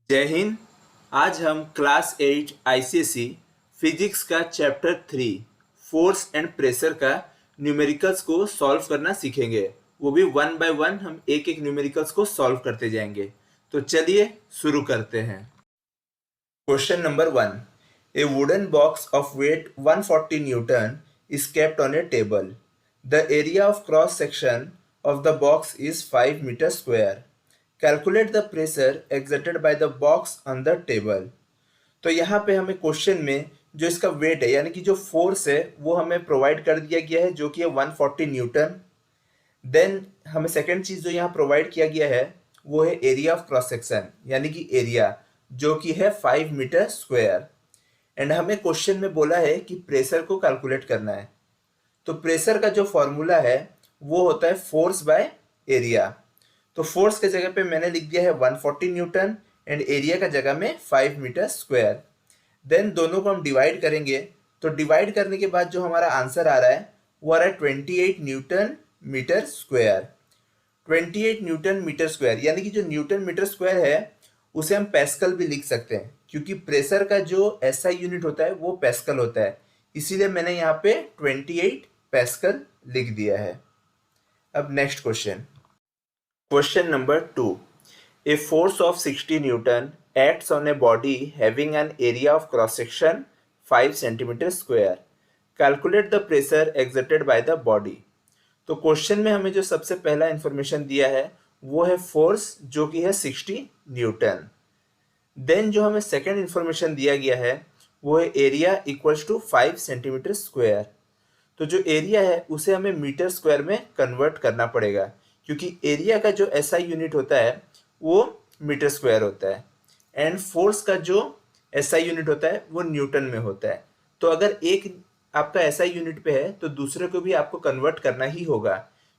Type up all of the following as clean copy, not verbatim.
जय हिंद। आज हम क्लास 8 आईसीएसई फिजिक्स का चैप्टर 3 फोर्स एंड प्रेशर का न्यूमेरिकल्स को सॉल्व करना सीखेंगे। वो भी वन बाय वन हम एक एक न्यूमेरिकल्स को सॉल्व करते जाएंगे। तो चलिए शुरू करते हैं। Question number 1। A wooden box of weight 140 newton is kept on a table. The area of cross section of the box is 5 meters square. Calculate the pressure exerted by the box on the table. तो यहाँ पे हमें question में जो इसका wait है यानी कि जो फोर्स है वो हमें प्रोवाइड कर दिया गया है जो कि है 140 न्यूटन। देन हमें सेकेंड चीज जो यहाँ प्रोवाइड किया गया है वो है एरिया ऑफ क्रॉस सेक्शन यानी कि एरिया जो कि है 5 मीटर स्क्वायर। एंड हमें क्वेश्चन में बोला है कि प्रेशर को कैलकुलेट करना है। तो प्रेशर का जो फॉर्मूला है वो होता है फोर्स बाय एरिया। तो फोर्स के जगह पे मैंने लिख दिया है 140 न्यूटन एंड एरिया का जगह में 5 मीटर स्क्वायर। देन दोनों को हम डिवाइड करेंगे तो डिवाइड करने के बाद जो हमारा आंसर आ रहा है वो आ रहा है 28 newton metre square. 28 newton metre square यानी कि जो न्यूटन मीटर स्क्वायर है उसे हम पैस्कल भी लिख सकते हैं क्योंकि प्रेशर का जो एसआई यूनिट होता है वो पैस्कल होता है, इसीलिए मैंने यहाँ पे 28 पैस्कल लिख दिया है। अब next question number 2। A force of 60 Newton acts on a body having an area of cross section 5 centimeter square. Calculate the pressure exerted by the body. तो क्वेश्चन में हमें जो सबसे पहला इंफॉर्मेशन दिया है वो है फोर्स जो कि है 60 न्यूटन। देन जो हमें सेकेंड इंफॉर्मेशन दिया गया है वो है area equals to 5 centimetre square. तो जो एरिया है उसे हमें मीटर स्क्वायर में कन्वर्ट करना पड़ेगा क्योंकि एरिया का जो एसआई यूनिट होता है वो मीटर स्क्वायर होता है एंड फोर्स का जो एसआई यूनिट होता है वो न्यूटन में होता है। तो अगर एक आपका एसआई यूनिट पे है तो दूसरे को भी आपको कन्वर्ट करना ही होगा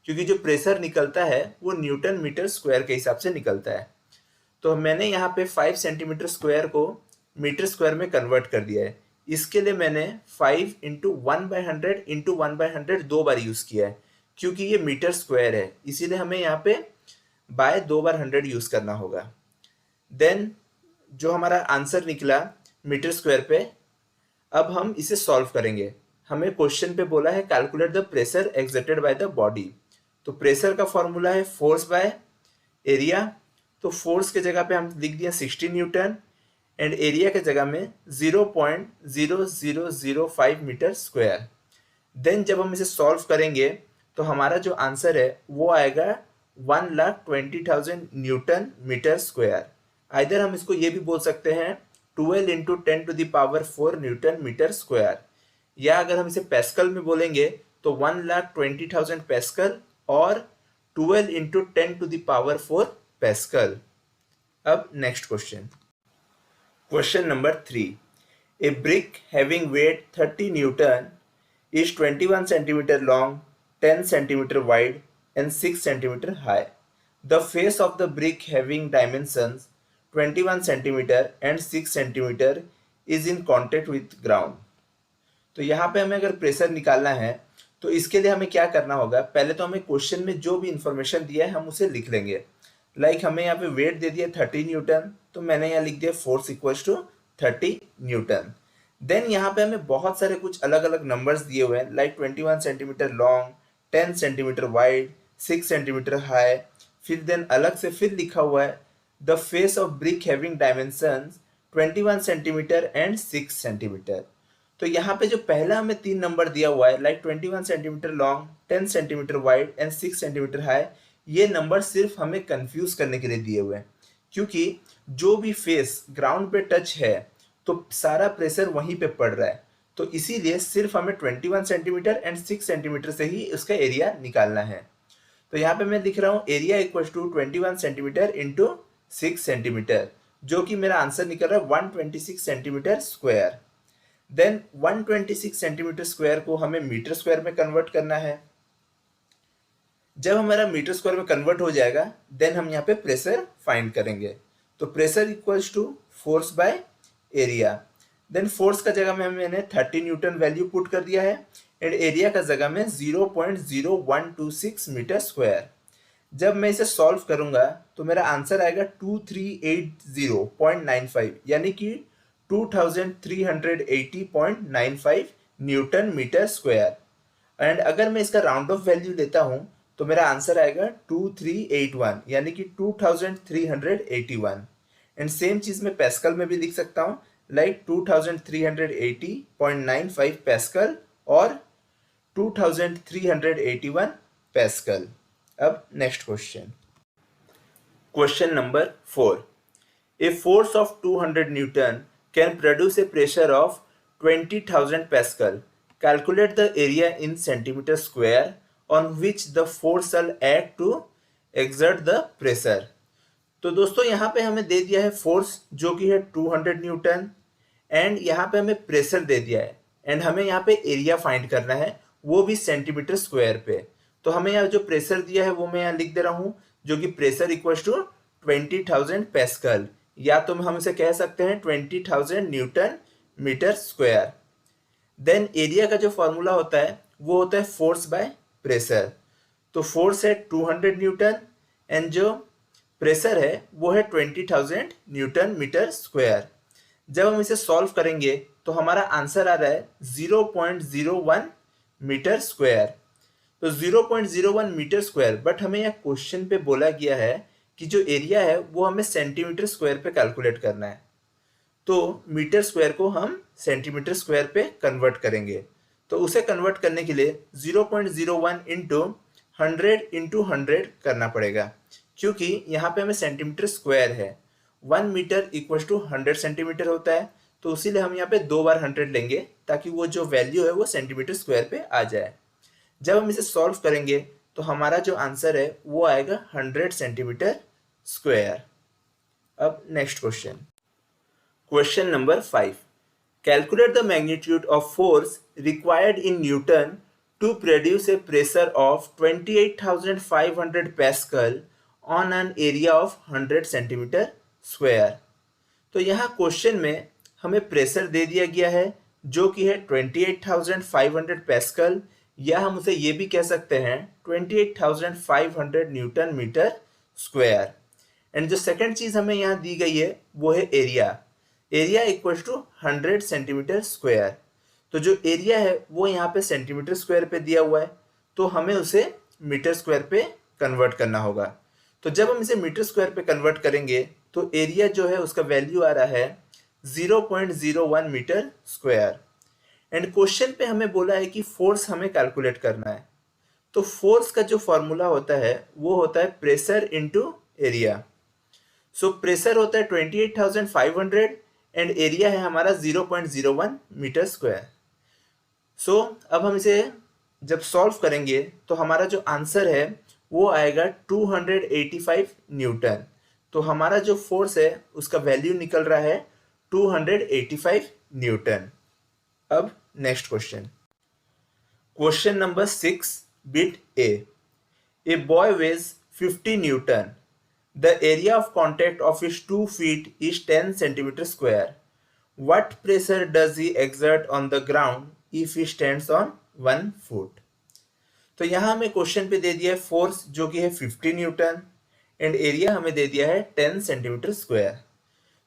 क्योंकि जो प्रेशर निकलता है वो न्यूटन मीटर स्क्वायर के हिसाब से निकलता है। तो मैंने यहाँ पे 5 सेंटीमीटर स्क्वायर को मीटर स्क्वायर में कन्वर्ट कर दिया है। इसके लिए मैंने 5 इंटू 1/100 इंटू 1/100 दो बार यूज़ किया है क्योंकि ये मीटर स्क्वायर है, इसीलिए हमें यहाँ पे बाय 2 बार 100 यूज़ करना होगा। देन जो हमारा आंसर निकला मीटर स्क्वायर पे, अब हम इसे सॉल्व करेंगे। हमें क्वेश्चन पे बोला है calculate the pressure exerted by the body. तो प्रेशर का फॉर्मूला है फोर्स बाय एरिया। तो फोर्स के जगह पे हम लिख दिया 60 न्यूटन एंड एरिया के जगह में 0.0005 मीटर स्क्वायर। देन जब हम इसे सॉल्व करेंगे तो हमारा जो आंसर है वो आएगा 1,20,000 न्यूटन मीटर स्क्वायर। आइदर हम इसको ये भी बोल सकते हैं 12 इंटू 10⁴ न्यूटन मीटर स्क्वायर, या अगर हम इसे पैस्कल में बोलेंगे तो 1,20,000 पैस्कल और 12 इंटू 10⁴ पैस्कल। अब next question number 3। A brick having wait 30 Newton is 21 centimeter long, 10 centimeter wide and 6 centimeter high. The face of the brick having dimensions 21 centimeter and 6 centimeter is in contact with ground. तो यहाँ पे हमें अगर pressure निकालना है तो इसके लिए हमें क्या करना होगा, पहले तो हमें क्वेश्चन में जो भी इंफॉर्मेशन दिया है हम उसे लिख लेंगे। लाइक हमें यहाँ पे वेट दे दिया 30 न्यूटन तो मैंने यहाँ लिख दिया force equals to 30 newton. Then यहाँ पे हमें बहुत सारे कुछ अलग अलग नंबर्स दिए हुए हैं like 21 centimetre long, 10 centimetre wide, 6 centimetre high. फिर देन अलग से फिर लिखा हुआ है the face of brick having dimensions 21 centimetre and 6 centimetre. तो यहाँ पे जो पहला हमें 3 नंबर दिया हुआ है like 21 centimetre long, 10 centimetre wide and 6 centimetre high, ये नंबर सिर्फ हमें कंफ्यूज करने के लिए दिए हुए हैं क्योंकि जो भी फेस ग्राउंड पे टच है तो सारा प्रेशर वहीं पे पड़ रहा है। तो इसीलिए सिर्फ हमें 21 सेंटीमीटर एंड 6 सेंटीमीटर से ही उसका एरिया निकालना है। तो यहाँ पे मैं लिख रहा हूँ area equal to 21 centimetre into 6 centimetre, जो कि मेरा आंसर निकल रहा है 126 centimetre square. Then 126 centimetre square को हमें मीटर स्क्वायर में कन्वर्ट करना है। जब हमारा मीटर स्क्वायर में कन्वर्ट हो जाएगा देन हम यहाँ पे प्रेशर फाइंड करेंगे। तो pressure equals to force by area. Then force का जगह में मैंने 30 न्यूटन वैल्यू पुट कर दिया है एंड एरिया का जगह में 0.0126 मीटर स्क्वायर। जब मैं इसे सॉल्व करूंगा तो मेरा आंसर आएगा 2380.95 यानी कि 2380.95 न्यूटन मीटर स्क्वायर। एंड अगर मैं इसका राउंड ऑफ वैल्यू लेता हूं तो मेरा आंसर आएगा 2381 यानी कि 2381। एंड सेम चीज मैं पैस्कल में भी लिख सकता हूं, लाइक 2380.95 पैस्कल और 2381 पैस्कल। अब next question, question number 4। A force of 200 Newton can produce a pressure of 20,000 Pascal. Calculate the area in centimeter square on which the force shall act to exert the pressure. तो दोस्तों यहाँ पे हमें दे दिया है force जो कि है 200 न्यूटन एंड यहाँ पे हमें प्रेशर दे दिया है एंड हमें यहाँ पे एरिया फाइंड करना है, वो भी सेंटीमीटर स्क्वायर पे। तो हमें यहाँ जो प्रेशर दिया है वो मैं यहाँ लिख दे रहा हूँ, जो कि प्रेशर इक्वल्स टू 20,000 पैस्कल, या तो हम इसे कह सकते हैं 20,000 newton metre square. Then area का जो फॉर्मूला होता है वो होता है फोर्स बाय प्रेशर। तो फोर्स है 200 न्यूटन एंड जो प्रेशर है वो है 20,000 न्यूटन मीटर स्क्वायर। जब हम इसे सॉल्व करेंगे तो हमारा आंसर आ रहा है 0.01 मीटर स्क्वायर। तो 0.01 मीटर स्क्वायर, बट हमें यह क्वेश्चन पे बोला गया है कि जो एरिया है वो हमें सेंटीमीटर स्क्वायर पे कैलकुलेट करना है। तो मीटर स्क्वायर को हम सेंटीमीटर स्क्वायर पे कन्वर्ट करेंगे। तो उसे कन्वर्ट करने के लिए 0.01 इंटू 100 इंटू 100 करना पड़ेगा, क्योंकि यहाँ पे हमें सेंटीमीटर स्क्वायर है। 1 मीटर इक्वल टू 100 सेंटीमीटर होता है, तो इसीलिए हम यहाँ पे 2 बार 100 लेंगे ताकि वो जो वैल्यू है वो सेंटीमीटर स्क्वायर पे आ जाए। जब हम इसे सॉल्व करेंगे तो हमारा जो आंसर है वो आएगा 100 सेंटीमीटर स्क्वायर। अब next question, question number 5। Calculate the magnitude of force required in newton to produce a pressure of 28,500 pascal on an area of 100 centimetre square. तो यहाँ क्वेश्चन में हमें प्रेशर दे दिया गया है जो कि है 28,500 पैस्कल, या हम उसे ये भी कह सकते हैं 28,500 न्यूटन मीटर स्क्वायर। एंड जो सेकंड चीज हमें यहाँ दी गई है वो है area. Area equals to 100 centimetre square. तो जो एरिया है वो यहाँ पे सेंटीमीटर स्क्वायर पे दिया हुआ है, तो हमें उसे मीटर स्क्वायर पे कन्वर्ट करना होगा। तो जब हम इसे मीटर स्क्वायर पे कन्वर्ट करेंगे तो एरिया जो है उसका वैल्यू आ रहा है 0.01 मीटर स्क्वायर। एंड क्वेश्चन पे हमें बोला है कि फोर्स हमें कैलकुलेट करना है। तो फोर्स का जो फॉर्मूला होता है वो होता है pressure into area. So pressure होता है 28,500 एंड एरिया है हमारा 0.01 मीटर स्क्वायर। सो अब हम इसे जब सॉल्व करेंगे तो हमारा जो आंसर है वो आएगा 285 न्यूटन। तो हमारा जो फोर्स है उसका वैल्यू निकल रहा है 285 न्यूटन। अब next question, question number 6 bit A. A boy weighs 50 newton. The area of contact of his 2 feet is 10 centimeter square. What pressure does he exert on the ground if he stands on 1 foot? तो यहाँ हमें question पे दे दिया है force जो कि है 50 Newton and area हमें दे दिया है 10 सेंटीमीटर स्क्वायर।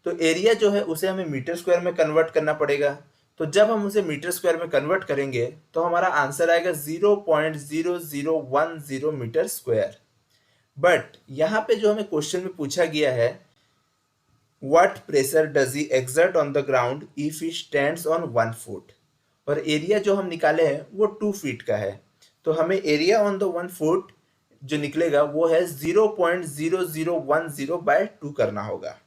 तो एरिया जो है उसे हमें मीटर स्क्वायर में कन्वर्ट करना पड़ेगा। तो जब हम उसे मीटर स्क्वायर में कन्वर्ट करेंगे तो हमारा आंसर आएगा 0.0010 मीटर स्क्वायर। बट यहाँ पे जो हमें क्वेश्चन में पूछा गया है what pressure does he exert on the ground if he stands on 1 foot, और एरिया जो हम निकाले हैं वो 2 feet का है। तो हमें एरिया ऑन द 1 foot जो निकलेगा वो है 0.0010/2 करना होगा।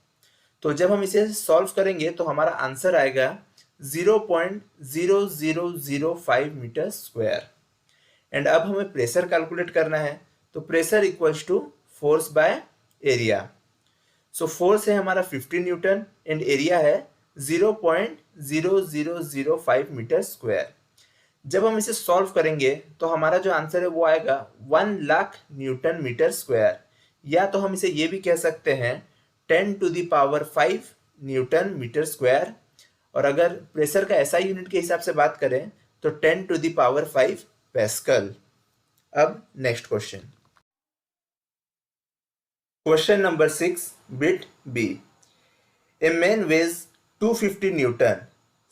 तो जब हम इसे सॉल्व करेंगे तो हमारा आंसर आएगा 0.0005 मीटर स्क्वायर। एंड अब हमें प्रेशर कैलकुलेट करना है, तो pressure equals to force by area. So force है हमारा 50 न्यूटन एंड एरिया है 0.0005 मीटर स्क्वायर। जब हम इसे सॉल्व करेंगे तो हमारा जो आंसर है वो आएगा 1 लाख न्यूटन मीटर स्क्वायर, या तो हम इसे ये भी कह सकते हैं 10⁵ न्यूटन मीटर स्क्वायर। और अगर प्रेशर का ऐसा यूनिट के हिसाब से बात करें तो 10⁵ पैस्कल। अब next question, Question number 6, bit B. A man weighs 250 Newton.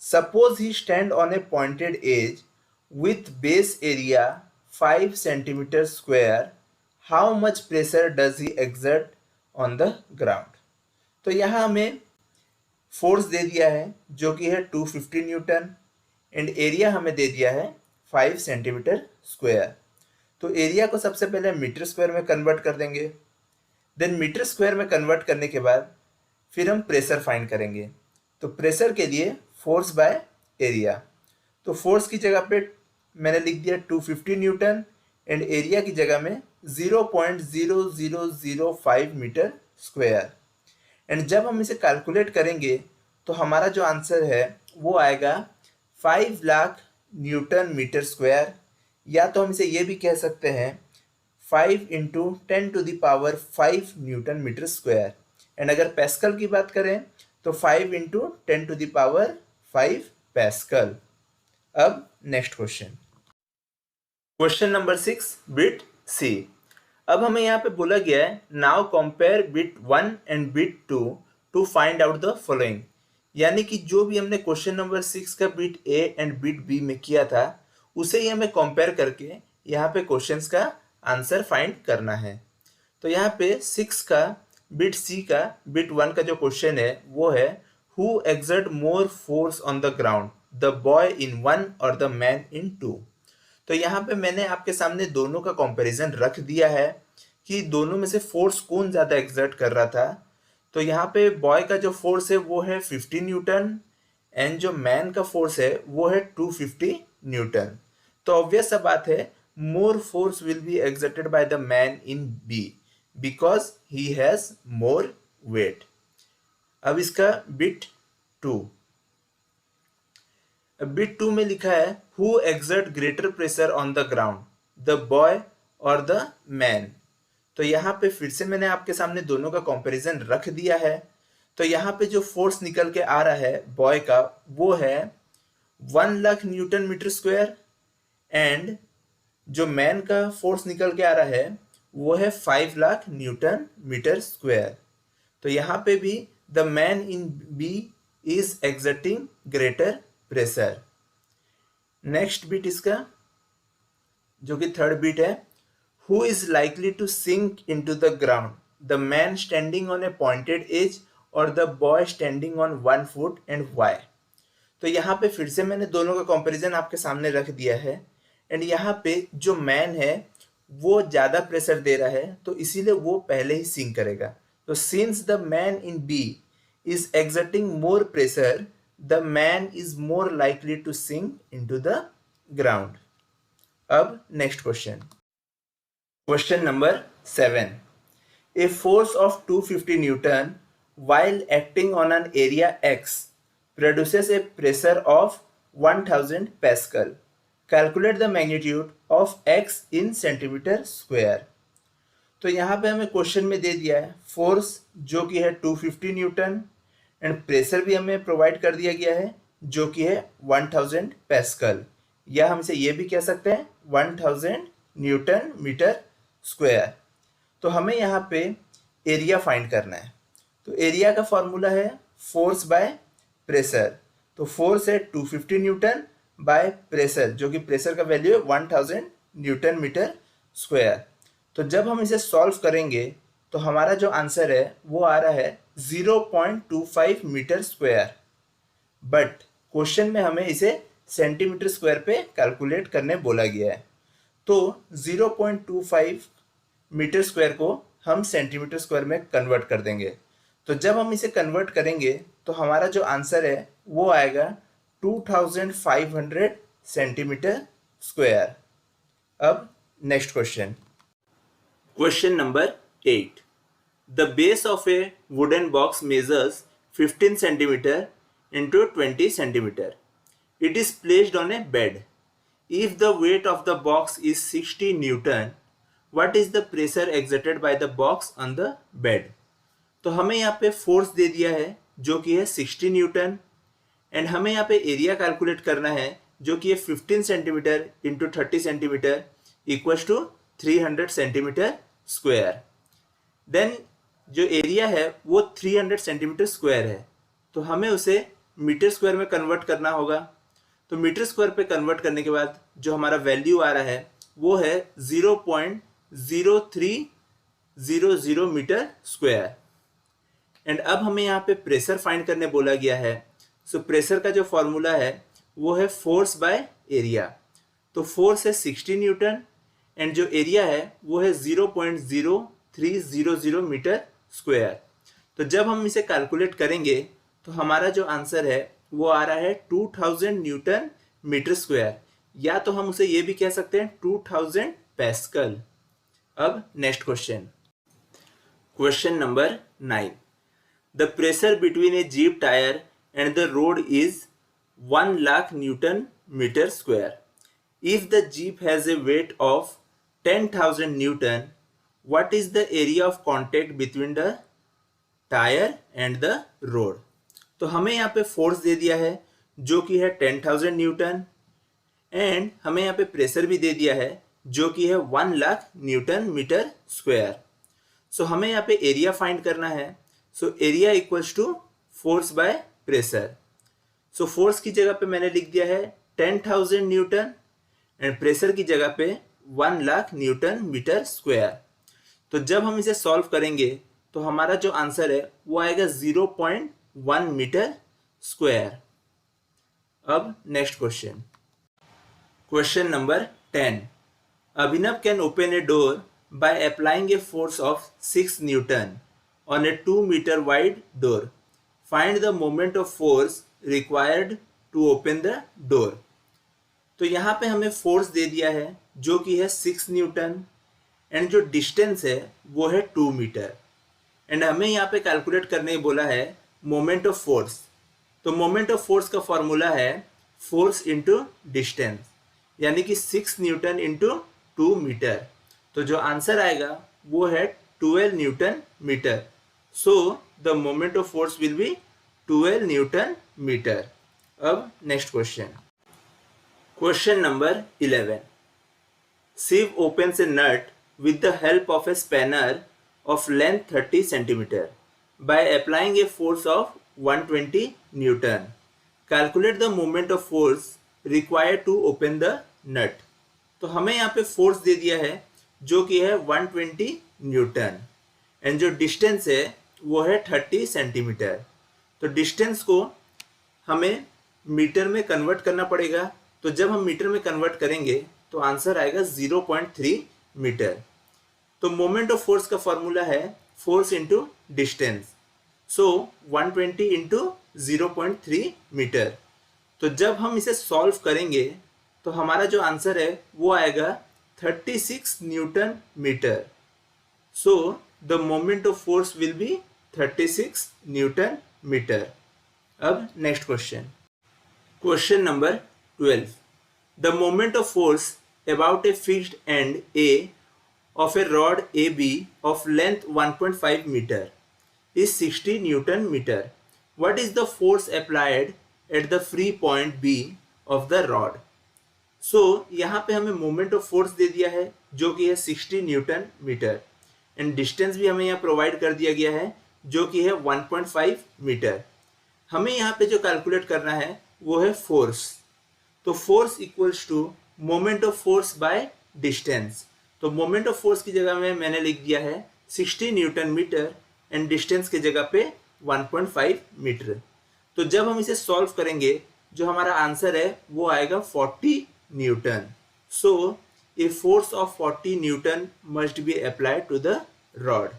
Suppose he stand on a pointed edge with base area 5 centimeter square. How much pressure does he exert on the ground? तो यहाँ हमें force दे दिया है जो कि है 250 Newton and area हमें दे दिया है 5 सेंटीमीटर स्क्वायर। तो एरिया को सबसे पहले मीटर स्क्वायर में कन्वर्ट कर देंगे, देन मीटर स्क्वायर में कन्वर्ट करने के बाद फिर हम प्रेशर फाइंड करेंगे। तो प्रेशर के लिए फोर्स बाय एरिया, तो फोर्स की जगह पे मैंने लिख दिया 250 न्यूटन एंड एरिया की जगह में 0.0005 मीटर स्क्वायर। एंड जब हम इसे कैलकुलेट करेंगे तो हमारा जो आंसर है वो आएगा 5 लाख न्यूटन मीटर स्क्वायर, या तो हम इसे ये भी कह सकते हैं 5 into 10⁵ newton metre square. And अगर पैस्कल की बात करें तो 5 इंटू 10⁵ पैस्कल। अब next question, question number 6 bit C. अब हमें यहाँ पे बोला गया है now compare bit 1 and bit 2 to find out the following, यानी कि जो भी हमने क्वेश्चन नंबर 6 का bit A and bit B में किया था उसे ही हमें कंपेयर करके यहाँ पे क्वेश्चंस का आंसर फाइंड करना है। तो यहाँ पे 6 का बिट सी का बिट 1 का जो क्वेश्चन है वो है who exert more force on the ground, the boy in 1 और द मैन इन 2। तो यहाँ पे मैंने आपके सामने दोनों का कंपैरिजन रख दिया है कि दोनों में से फोर्स कौन ज़्यादा एक्सर्ट कर रहा था। तो यहाँ पे बॉय का जो फोर्स है वो है 50 न्यूटन एंड जो मैन का फोर्स है वो है 250 न्यूटन। तो ऑब्वियस सा बात है more force will be exerted by the man in B because he has more weight. अब इसका बिट 2, बिट 2 में लिखा है who exert greater pressure on the ground, the boy और द मैन। तो यहाँ पे फिर से मैंने आपके सामने दोनों का कंपैरिजन रख दिया है। तो यहाँ पे जो फोर्स निकल के आ रहा है बॉय का वो है 1 lakh newton metre square and जो मैन का फोर्स निकल के आ रहा है वो है 5 लाख न्यूटन मीटर स्क्वायर। तो यहाँ पे भी the man in B is exerting greater pressure. Next bit इसका जो कि थर्ड बिट है who is likely to sink into the ground, the man standing on a pointed edge और the boy standing on 1 foot and Y. तो यहाँ पे फिर से मैंने दोनों का कंपैरिजन आपके सामने रख दिया है एंड यहाँ पे जो मैन है वो ज़्यादा प्रेशर दे रहा है तो इसीलिए वो पहले ही सिंक करेगा। तो since the man in B is exerting more pressure the man is more likely to sink into the ground. अब next question. Question number 7. A force of 250 Newton while acting on an area X produces a pressure of 1000 Pascal. Calculate the magnitude of X in centimeter square. तो यहाँ पे हमें question में दे दिया है force जो कि है 250 न्यूटन एंड प्रेशर भी हमें प्रोवाइड कर दिया गया है जो कि है 1000 पैस्कल, या हम इसे ये भी कह सकते हैं 1000 न्यूटन मीटर स्क्वायर। तो हमें यहाँ पे एरिया फाइंड करना है। तो एरिया का फॉर्मूला है फोर्स बाय प्रेशर। तो फोर्स है 250 न्यूटन बाय प्रेशर जो कि प्रेशर का वैल्यू है 1000 न्यूटन मीटर स्क्वायर। तो जब हम इसे सॉल्व करेंगे तो हमारा जो आंसर है वो आ रहा है 0.25 मीटर स्क्वायर, बट क्वेश्चन में हमें इसे सेंटीमीटर स्क्वायर पे कैलकुलेट करने बोला गया है। तो 0.25 मीटर स्क्वायर को हम सेंटीमीटर स्क्वायर में कन्वर्ट कर देंगे। तो जब हम इसे कन्वर्ट करेंगे तो हमारा जो आंसर है वो आएगा 2500 सेंटीमीटर स्क्वायर। अब next question, question number 8. The base of a wooden box measures 15 centimeter into 20 centimeter. It is placed on a bed. If the weight of the box is 60 Newton, what is the pressure exerted by the box on the bed? तो हमें यहाँ पे force दे दिया है जो कि है 60 Newton and हमें यहाँ पे एरिया कैलकुलेट करना है जो कि है 15 centimetre into 30 centimetre equals to 300 centimetre square. Then जो एरिया है वो 300 सेंटीमीटर स्क्वायर है, तो हमें उसे मीटर स्क्वायर में कन्वर्ट करना होगा। तो मीटर स्क्वायर पे कन्वर्ट करने के बाद जो हमारा वैल्यू आ रहा है वो है 0.0300 मीटर स्क्वायर। एंड अब हमें यहाँ पे प्रेशर फाइंड करने बोला गया है। सो प्रेशर का जो फॉर्मूला है वो है फोर्स बाय एरिया। तो फोर्स है 60 न्यूटन एंड जो एरिया है वो है 0.0300 मीटर स्क्वायर। तो जब हम इसे कैलकुलेट करेंगे तो हमारा जो आंसर है वो आ रहा है 2000 न्यूटन मीटर स्क्वायर, या तो हम उसे ये भी कह सकते हैं 2000 पैस्कल। अब next question, question number 9। The pressure between a jeep tyre and the road is 1 lakh newton metre square. If the jeep has a weight of 10,000 Newton, what is the area of contact between the tire and the road? तो हमें यहाँ पे force दे दिया है जो कि है 10,000 Newton and हमें यहाँ पे प्रेशर भी दे दिया है जो कि है 1 lakh newton metre square. So हमें यहाँ पे एरिया फाइंड करना है। So area equals to force by pressure. So force की जगह पे मैंने लिख दिया है 10,000 न्यूटन एंड प्रेशर की जगह पे 1 लाख न्यूटन मीटर स्क्वायर। तो जब हम इसे सॉल्व करेंगे तो हमारा जो आंसर है वो आएगा 0.1 मीटर स्क्वायर। अब next question, question number 10। Abhinav can open a door by applying a force of 6 newton on a 2 metre wide door. Find the moment of force required to open the door. तो यहाँ पे हमें force दे दिया है जो कि है 6 न्यूटन एंड जो डिस्टेंस है वो है 2 मीटर एंड हमें यहाँ पे कैलकुलेट करने बोला है मोमेंट ऑफ फोर्स। तो मोमेंट ऑफ फोर्स का फॉर्मूला है फोर्स इंटू डिस्टेंस, यानी कि 6 न्यूटन इंटू 2 मीटर। तो जो आंसर आएगा वो है 12 newton metre. So the moment of force will be 12 newton metre. अब next question, Question number 11. Sieve opens a nut with the help of a spanner of length 30 cm by applying a force of 120 Newton. Calculate the moment of force required to open the nut. तो हमें यहाँ पे force दे दिया है जो कि है 120 Newton and जो डिस्टेंस है वो है 30 सेंटीमीटर। तो डिस्टेंस को हमें मीटर में कन्वर्ट करना पड़ेगा। तो जब हम मीटर में कन्वर्ट करेंगे तो आंसर आएगा 0.3 मीटर। तो मोमेंट ऑफ फोर्स का फॉर्मूला है फोर्स इंटू डिस्टेंस। सो 120 इंटू 0.3 मीटर। तो जब हम इसे सॉल्व करेंगे तो हमारा जो आंसर है वो आएगा 36 newton metre. So the moment of force will be 36 newton metre. अब next question, question number 12. The moment of force about a fixed end A of a rod AB of length 1.5 meter is 60 Newton meter. What is the force applied at the free point B of the rod? So यहाँ पे हमें moment of force दे दिया है जो कि है 60 Newton metre and distance भी हमें यहाँ प्रोवाइड कर दिया गया है जो कि है 1.5 मीटर। हमें यहाँ पे जो कैलकुलेट करना है वो है फोर्स। तो force equals to moment of force by distance. तो मोमेंट ऑफ फोर्स की जगह में मैंने लिख दिया है 60 न्यूटन मीटर एंड डिस्टेंस की जगह पे 1.5 मीटर। तो जब हम इसे सॉल्व करेंगे जो हमारा आंसर है वो आएगा 40 newton. So a force of 40 newton must be applied to the rod.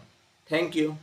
Thank you.